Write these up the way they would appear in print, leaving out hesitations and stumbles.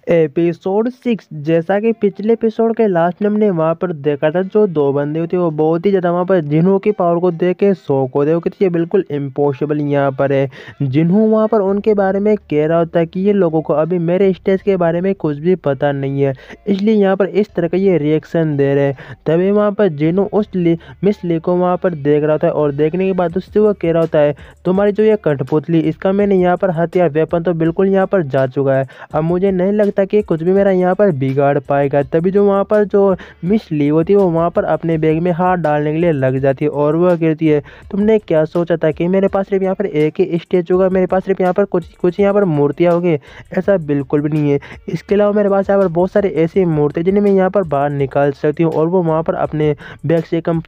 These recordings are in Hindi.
एपिसोड 6। जैसा कि पिछले एपिसोड के लास्ट में हमने वहां पर देखा था, जो दो बंदे होते वो बहुत ही ज्यादा वहां पर जिन्हों की पावर को देख के शौक होते, वो कहते ये बिल्कुल इम्पॉसिबल यहाँ पर है। जिन्हों वहां पर उनके बारे में कह रहा होता है कि ये लोगों को अभी मेरे स्टेज के बारे में कुछ भी पता नहीं है, इसलिए यहाँ पर इस तरह का ये रिएक्शन दे रहे हैं। तभी वहां पर जिन्हों उस मिस ली को वहां पर देख रहा होता है और देखने के बाद उससे वो कह रहा होता है, तुम्हारी जो ये कठपुतली, इसका मैंने यहाँ पर हथियार वेपन तो बिल्कुल यहाँ पर जा चुका है। अब मुझे नहीं लगता कि कुछ भी मेरा यहाँ पर बिगाड़ पाएगा। तभी जो वहाँ पर जो मिस ली होती है वो वहाँ पर अपने बैग में हाथ डालने के लिए लग जाती है और वह कहती है, तुमने क्या सोचा था कि मेरे पास सिर्फ यहाँ पर एक ही स्टेज होगा, मेरे पास सिर्फ यहाँ पर कुछ कुछ यहाँ पर मूर्तियाँ होगी? ऐसा बिल्कुल भी नहीं है। इसके अलावा मेरे पास यहाँ पर बहुत सारी ऐसी मूर्तियाँ जिन्हें मैं यहाँ पर बाहर निकाल सकती हूँ। और वो वहाँ पर अपने बैग से कम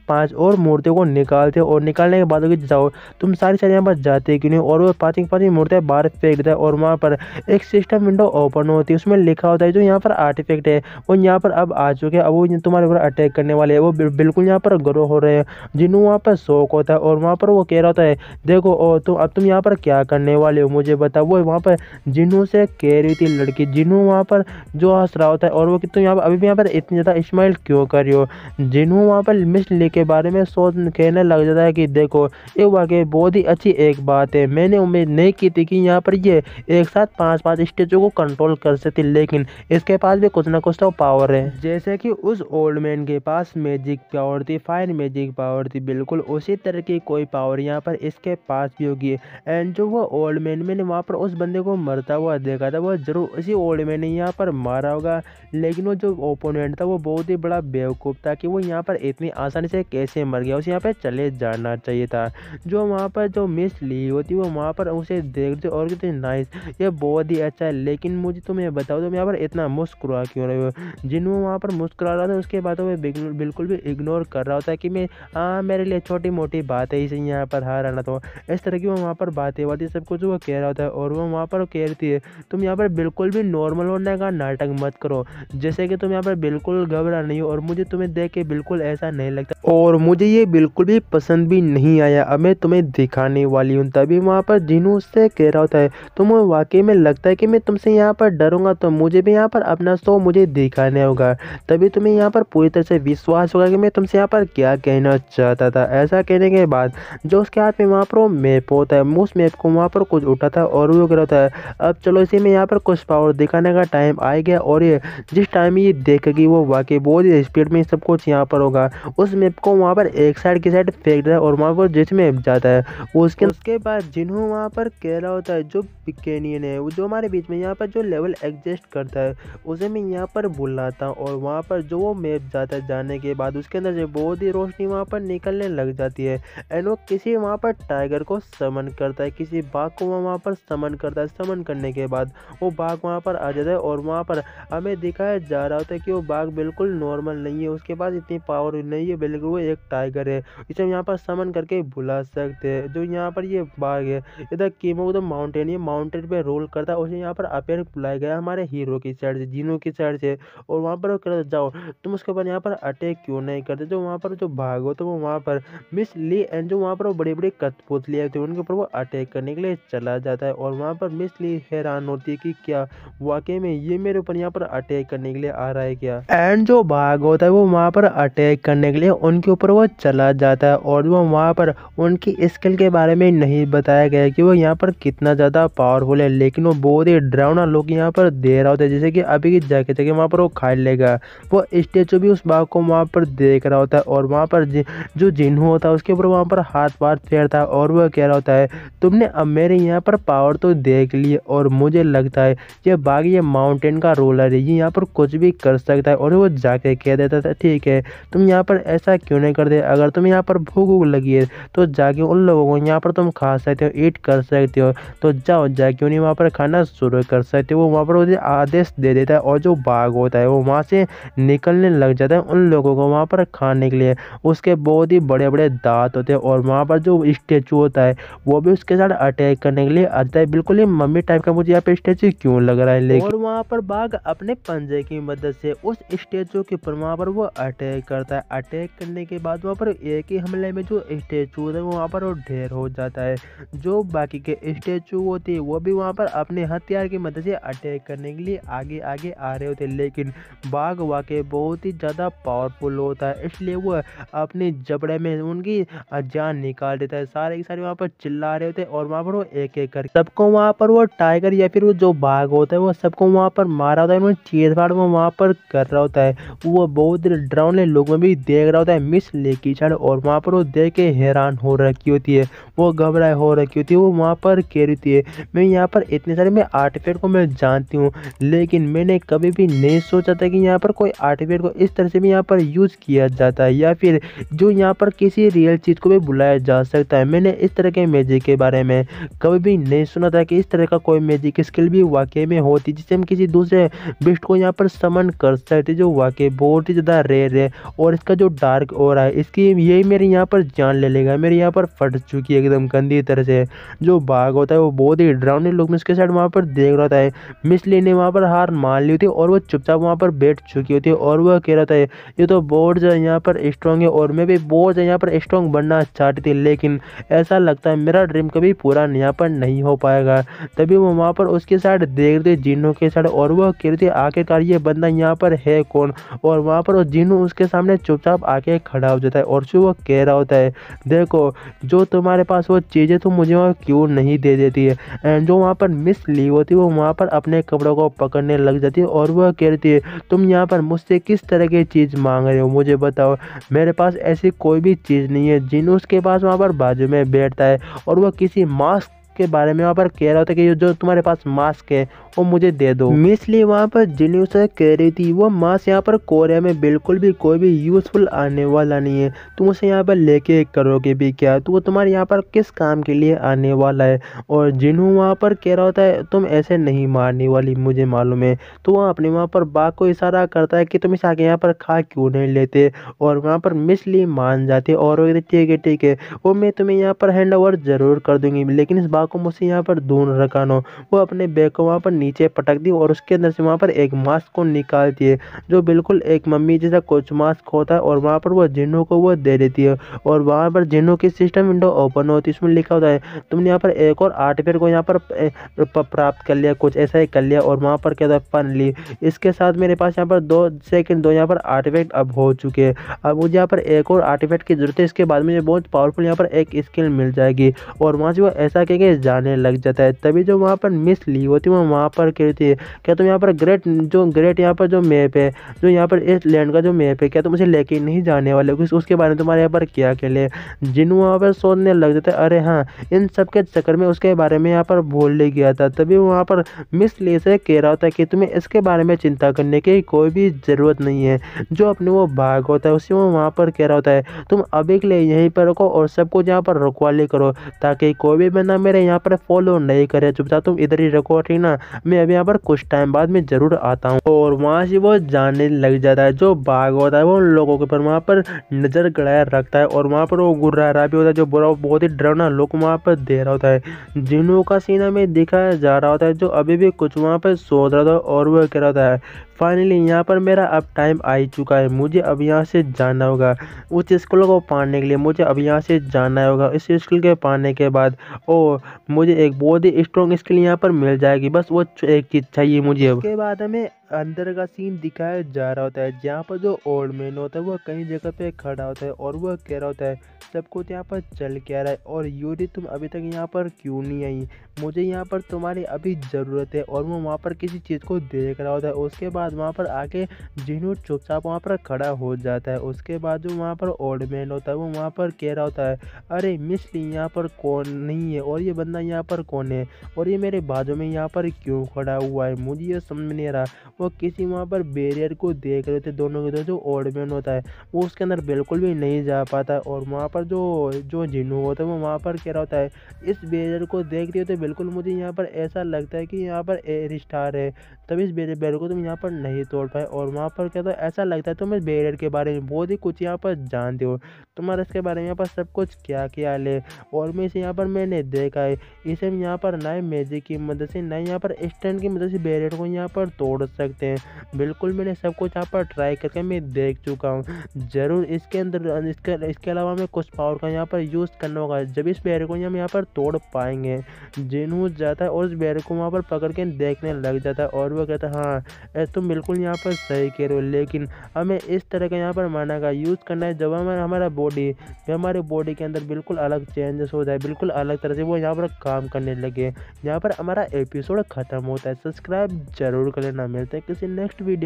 5 और मूर्तियों को निकालते हो और निकालने के बाद जाओ, तुम सारी सारी यहाँ पर जाते क्यों नहीं? और वो 5 मूर्तियाँ बाहर फेंक देता है और वहाँ पर एक सिस्टम विंडो ओपन होती है, उसमें लिखा होता है जो यहाँ पर आर्टिफैक्ट है वो यहाँ पर अब आ चुके हैं, अब वो तुम्हारे ऊपर अटैक करने वाले हैं। वो बिल्कुल यहाँ पर ग्रो हो रहे हैं। जिन्हों वहाँ पर शौक होता है और वहाँ पर वो कह रहा होता है, देखो ओ तुम यहाँ पर क्या करने वाले हो मुझे बताओ। वो वहाँ पर जिन्हों से कह रही थी लड़की, जिन्हों वहाँ पर जो हंस रहा होता है और वो कि तुम यहाँ पर अभी भी यहाँ पर इतनी ज़्यादा स्माइल क्यों कर रही हो? जिन्हों वहाँ पर मिस ली के बारे में सोच कहने लग जाता है कि देखो ये वाकई बहुत ही अच्छी एक बात है, मैंने उम्मीद नहीं की थी कि यहाँ पर ये एक साथ 5 स्टेजों को कंट्रोल कर सकती, लेकिन इसके पास भी कुछ ना कुछ तो पावर है। जैसे कि उस ओल्ड मैन के पास मैजिक पावर थी, फायर मैजिक पावर थी, बिल्कुल उसी तरह की कोई पावर यहाँ पर इसके पास भी होगी। एंड जो वो ओल्ड मैन, मैंने वहाँ पर उस बंदे को मरता हुआ देखा था, वो जरूर उसी ओल्ड मैन ने यहाँ पर मारा होगा। लेकिन वो जो ओपोनेंट था वो बहुत ही बड़ा बेवकूफ़ था कि वो यहाँ पर इतनी आसानी से कैसे मर गया, उसे यहाँ पर चले जाना चाहिए था। जो वहाँ पर जो मिस ली होती वो वहाँ पर उसे देखते और कितनी नाइस, ये बहुत ही अच्छा है। लेकिन मुझे तुम्हें बताओ, तुम यहाँ पर इतना मुस्कुरा क्यों रहे हो? जिन्हों वहाँ पर मुस्कुरा रहा था उसके बाद वो बिल्कुल भी इग्नोर कर रहा होता है कि मैं मेरे लिए छोटी मोटी बात है, इसे यहाँ पर हार आना। तो इस तरह की वो वहाँ पर बातें बातें सब कुछ वो कह रहा होता है और वो वहाँ पर कह रही है, तुम यहाँ पर बिल्कुल भी नॉर्मल होने का नाटक मत करो, जैसे कि तुम यहाँ पर बिल्कुल घबरा नहीं हो और मुझे तुम्हें देख के बिल्कुल ऐसा नहीं लगता और मुझे ये बिल्कुल भी पसंद भी नहीं आया। अब मैं तुम्हें दिखाने वाली हूँ। तभी वहाँ पर जिन्हों उससे कह रहा होता है, तुम्हें वाकई में लगता है कि मैं तुमसे यहाँ पर डरूंगा, तो मुझे भी यहाँ पर अपना शो मुझे दिखाने होगा, तभी तुम्हें यहाँ पर पूरी तरह से विश्वास होगा कि मैं तुमसे यहाँ पर क्या कहना चाहता था। ऐसा कहने के बाद जो उसके हाथ में वहाँ पर वो मैप होता है, उस मैप को वहाँ पर कुछ उठा था और वो कह रहा था, अब चलो इसी में यहाँ पर कुछ पावर दिखाने का टाइम आ गया। और ये जिस टाइम ये देखेगी वो वाकई बहुत ही स्पीड में सब कुछ यहाँ पर होगा। उस मैप को वहाँ पर एक साइड की साइड फेंक देता है और वहाँ पर जिस मैप जाता है उसके बाद जिन्हों वहाँ पर कह रहा होता है, जो कैनियन है वो जो हमारे बीच में यहाँ पर जो लेवल एग्जिस्ट करता है उसे मैं यहाँ पर बुलाता हूँ। और वहाँ पर जो वो मैप जाता है, जाने के बाद उसके अंदर से बहुत ही रोशनी वहाँ पर निकलने लग जाती है। एंड वो किसी वहाँ पर टाइगर को समन करता है, किसी बाघ को वहाँ पर समन करता है। समन करने के बाद वो बाघ वहाँ पर आ जाता है और वहाँ पर हमें दिखाया जा रहा होता है कि वो बाघ बिल्कुल नॉर्मल नहीं है, उसके पास इतनी पावर नहीं है, बिल्कुल वो एक टाइगर है, इसे हम यहाँ पर समन करके बुला सकते हैं। जो यहाँ पर ये बाघ है, इधर कीमो तो माउंटेन, ये माउंटेन पे रोल करता है, उसे यहाँ पर अपेयर बुलाया गया हमारे हीरो की साइड से, जिनों की साइड से। और वहाँ पर वो कहता जाओ तुम उसके ऊपर यहाँ पर अटैक क्यों नहीं करते? जो वहाँ पर जो भाग हो तो वो वहाँ पर मिस ली एंड जो वहाँ पर वो बड़ी बड़ी कठपुतलियाँ थी उनके ऊपर वो अटैक करने के लिए चला जाता है। और वहाँ पर मिस ली हैरान होती है कि क्या वाकई में ये मेरे ऊपर यहाँ पर अटैक करने के लिए आ रहा है क्या? एंड जो भाग होता है वो वहाँ पर अटैक करने के लिए उनके ऊपर वो चला जाता है और वो वहाँ पर उनकी स्किल के बारे में नहीं बताया गया कि वो यहाँ पर कितना ज़्यादा पावरफुल है, लेकिन वो बहुत ही डरावना लोग यहाँ पर दे रहा होता है, जैसे कि अभी की जाके जगह वहाँ पर वो खा लेगा। वो स्टेचू भी उस बाघ को वहाँ पर देख रहा होता है और वहाँ पर जो जिन्हों होता है उसके ऊपर वहाँ पर हाथ फेरता है और वह कह रहा होता है, तुमने अब मेरे यहाँ पर पावर तो देख ली और मुझे लगता है ये बाघ ये माउंटेन का रोलर है, ये यहाँ पर कुछ भी कर सकता है। और वो जाके कह देता था, ठीक है तुम यहाँ पर ऐसा क्यों नहीं करते, अगर तुम यहाँ पर भूख लगी है तो जाके उन लोगों को यहाँ पर तुम खा सकते हो, ईट कर सकते हो, तो जाओ जाके उन्हें वहाँ पर खाना शुरू कर सकते हो। वो वहाँ पर उसे आदेश दे देता है और जो बाघ होता है वो वहाँ से निकलने लग जाता है उन लोगों को वहाँ पर खाने के लिए। उसके बहुत ही बड़े बड़े दांत होते हैं और वहाँ पर जो स्टेचू होता है वो भी उसके साथ अटैक करने के लिए आता है। बिल्कुल ही मम्मी टाइप का मुझे यहाँ पे स्टेचू क्यों लग रहा है, लेकिन और वहाँ पर बाघ अपने पंजे की मदद से उस स्टेचू के ऊपर वहाँ पर वो अटैक करता है। अटैक करने के बाद वहाँ पर एक ही हमले में जो स्टेचू है वहाँ पर वो ढेर हो जाता है। जो बाकी के स्टेचू होते हैं वो भी वहाँ पर अपने हथियार की मदद से अटैक करने के लिए आगे आगे आ रहे होते, लेकिन बाघ वाकई बहुत ही ज़्यादा पावरफुल होता है, इसलिए वो अपने जबड़े में उनकी जान निकाल देता है। सारे के सारे वहाँ पर चिल्ला रहे होते और वहाँ पर वो एक एक कर सबको वहाँ पर वो टाइगर या फिर वो जो बाघ होता है वो सबको वहाँ पर मारा होता है, उन्होंने चीरफाड़ वो वहाँ पर कर रहा होता है। वो बहुत डरावने लोगों में भी देख रहा होता है मिस लेकी छड़, और वहाँ पर वो देख के हैरान हो रखी होती है, वो घबराए हो रखी होती है। वो वहाँ पर कह रही थी मैं यहाँ पर इतने सारे मैं आर्टिफैक्ट को मैं जानती हूँ, लेकिन मैंने कभी भी नहीं सोचा था कि यहाँ पर कोई आर्टिफैक्ट को इस तरह से भी यहाँ पर यूज़ किया जाता है, या फिर जो यहाँ पर किसी रियल चीज़ को भी बुलाया जा सकता है। मैंने इस तरह के मैजिक के बारे में कभी भी नहीं सुना था कि इस तरह का कोई मैजिक स्किल भी वाकई में होती, जिससे हम किसी दूसरे बिस्ट को यहाँ पर समन कर सकते, जो वाकई बहुत ही ज़्यादा रेयर है। और इसका जो डार्क ऑरा है इसकी यही मेरे यहाँ पर जान ले लेगा, मेरे यहाँ पर फट चुकी है एकदम गंदी तरह से। जो बाघ होता है वो बहुत ही डरावने लोग में उसके साइड वहाँ पर देख रहा था। मिस ली ने वहाँ पर हार मान ली होती है और वो चुपचाप वहाँ पर बैठ चुकी होती है, और वह कह रहा था ये तो बहुत ज़्यादा यहाँ पर स्ट्रॉन्ग है और मैं भी बहुत ज़्यादा यहाँ पर स्ट्रॉन्ग बनना चाहती थी, लेकिन ऐसा लगता है मेरा ड्रीम कभी पूरा यहाँ पर नहीं हो पाएगा। तभी वो वहाँ पर उसके साइड देख रहे जिन्नों के साइड, और वह कह रही थी आखिरकार ये बंदा यहाँ पर है कौन। और वहाँ पर वो जिन्नू उसके सामने चुपचाप आके खड़ा हो जाता है और फिर वो कह रहा होता है देखो जो तुम्हारे पास वो चीज़ें तुम मुझे वहाँ क्यों नहीं दे देती है। एंड जो वहाँ पर मिस ली होती है वो वहाँ पर अपने कपड़ों को पकड़ने लग जाती है और वह कह रही है तुम यहाँ पर मुझसे किस तरह की चीज़ मांग रहे हो, मुझे बताओ, मेरे पास ऐसी कोई भी चीज़ नहीं है। जिन्नू उसके पास वहाँ पर बाजू में बैठता है और वह किसी मास्क के बारे में वहाँ पर कह रहा होता है कि जो तुम्हारे पास मास्क है वो मुझे दे दो। मिस ली वहाँ पर जिन्नू से कह रही थी वो मास्क यहाँ पर कोरिया में बिल्कुल भी कोई भी यूजफुल आने वाला नहीं है, तुम उसे यहाँ पर लेके करोगे भी क्या, तो वो तुम्हारे यहाँ पर किस काम के लिए आने वाला है। और जिन्नू वहाँ पर कह रहा होता है तुम ऐसे नहीं मारने वाली मुझे मालूम है, तो वह अपने वहाँ पर बाघ को इशारा करता है कि तुम इसे आगे यहाँ पर खा क्यों नहीं लेते। और वहाँ पर मिस ली मान जाती है और वो ठीक है वो मैं तुम्हें यहाँ पर हैंड ओवर जरूर कर दूंगी, लेकिन इस बाघ को मुझसे यहाँ पर दूर रखाना। वो अपने बैग को वहाँ पर नीचे पटक दी और उसके अंदर से वहाँ पर एक मास्क को निकालती है जो बिल्कुल एक मम्मी जैसा कुछ मास्क होता है, और वहाँ पर वो जिन्नों को वो दे देती है। और वहाँ पर जिन्नों की सिस्टम विंडो ओपन होती है, इसमें लिखा होता है तुमने यहाँ पर एक और आर्टिफैक्ट को यहाँ पर प्राप्त कर लिया, कुछ ऐसा ही कर लिया। और वहाँ पर क्या था फाइनली इसके साथ मेरे पास यहाँ पर 2 यहाँ पर आर्टिफैक्ट अब हो चुके हैं, अब मुझे यहाँ पर एक और आर्टिफैक्ट की जरूरत है, इसके बाद मुझे बहुत पावरफुल यहाँ पर एक स्किल मिल जाएगी। और वहाँ से वो ऐसा कह के जाने लग जाता है। तभी जो वहाँ पर मिस ली होती है वो वहाँ पर कहती है क्या तुम यहाँ पर ग्रेट यहाँ पर जो मैप है, जो यहाँ पर इस लैंड का जो मैप है, क्या तुम उसे लेके नहीं जाने वाले हो, उसके बारे में तुम्हारे यहाँ पर क्या खेले। जिन्नू वहाँ पर सोचने लग जाता है अरे हाँ इन सब के चक्कर में उसके बारे में यहाँ पर भूल ले गया था। तभी वहाँ पर मिस ली से कह रहा होता है कि तुम्हें इसके बारे में चिंता करने की कोई भी ज़रूरत नहीं है। जो अपने वो भाग होता है उसी वो वहाँ पर कह रहा होता है तुम अभी के लिए यहीं पर रखो और सबको यहाँ पर रखवाली करो ताकि कोई भी बंदा मेरे यहाँ पर फॉलो नहीं करे, चुपचाप तुम इधर ही रखो ठीक ना, मैं अभी यहाँ पर कुछ टाइम बाद में जरूर आता हूँ। और वहाँ से वो जाने लग जाता है। जो बाघ होता है वो उन लोगों के ऊपर वहाँ पर नजर गड़ाया रखता है और वहाँ पर वो गुर्रारा भी होता है, जो बुरा बहुत ही डरावना लोग वहाँ पर दे रहा होता है। जिन्नों का सीना में दिखाया जा रहा होता है जो अभी भी कुछ वहाँ पर सोच रहा था, और वो कह रहा था फाइनली यहाँ पर मेरा अब टाइम आ ही चुका है, मुझे अब यहाँ से जाना होगा उस स्किल को पाने के लिए, मुझे अब यहाँ से जाना होगा। इस स्किल के पाने के बाद ओ मुझे एक बहुत ही स्ट्रॉन्ग स्किल यहाँ पर मिल जाएगी, बस वो एक चीज़ चाहिए मुझे। उसके बाद हमें अंदर का सीन दिखाया जा रहा होता है जहाँ पर जो ओल्ड मैन होता है वो कहीं जगह पे खड़ा होता है और वह कह रहा होता है सब कुछ यहाँ पर चल क्या रहा है और यूरी तुम अभी तक यहाँ पर क्यों नहीं आई, मुझे यहाँ पर तुम्हारी अभी ज़रूरत है। और वो वहाँ पर किसी चीज़ को देख रहा होता है। उसके बाद वहाँ पर आके जिन्नू चुपचाप वहाँ पर खड़ा हो जाता है। उसके बाद जो वहाँ पर ओल्ड मैन होता है वो वहाँ पर कह रहा होता है अरे मिस ली यहाँ पर कौन नहीं है और ये बंदा यहाँ पर कौन है और ये मेरे बाजू में यहाँ पर क्यों खड़ा हुआ है, मुझे ये समझ में नहीं आ रहा। वो किसी वहाँ पर बैरियर को देख रहे थे दोनों के दो। जो ओल्ड मैन होता है वो उसके अंदर बिल्कुल भी नहीं जा पाता, और वहाँ पर जो जिन्नू होता है वो वहाँ पर कह रहा होता है इस बैरियर को देख रहे हो तो बिल्कुल मुझे यहाँ पर ऐसा लगता है कि यहाँ पर एयर स्टार है तब इस बैरियर को तुम यहाँ पर नहीं तोड़ पाए। और वहाँ पर क्या था, ऐसा लगता है तुम इस बैरियर के बारे में बहुत ही कुछ यहाँ पर जानते हो, तुम्हारा इसके बारे में यहाँ पर सब कुछ क्या ख्याल है। और मैं इसे यहाँ पर मैंने देखा है, इसे हम यहाँ पर नए मैजिक की मदद से, नए यहाँ पर स्टैंड की मदद से बैरियर को यहाँ पर तोड़ सकते हैं। बिल्कुल मैंने सब कुछ यहाँ पर ट्राई करके मैं देख चुका हूँ। ज़रूर इसके अंदर इसके अलावा हमें कुछ पावर का यहाँ पर यूज़ करना होगा, जब इस बैरियर को हम यहाँ पर तोड़ पाएंगे। जिनू जाता है और उस बैरियर को वहाँ पर पकड़ के देखने लग जाता है और वो कहता है हाँ तुम बिल्कुल यहाँ पर सही कह रहे हो, लेकिन हमें इस तरह का यहाँ पर माना का यूज़ करना है जब हमारा हमारे बॉडी के अंदर बिल्कुल अलग चेंजेस हो जाए, बिल्कुल अलग तरह से वो यहाँ पर काम करने लगे। यहाँ पर हमारा एपिसोड खत्म होता है। सब्सक्राइब जरूर कर लेना। मिलते हैं किसी नेक्स्ट वीडियो।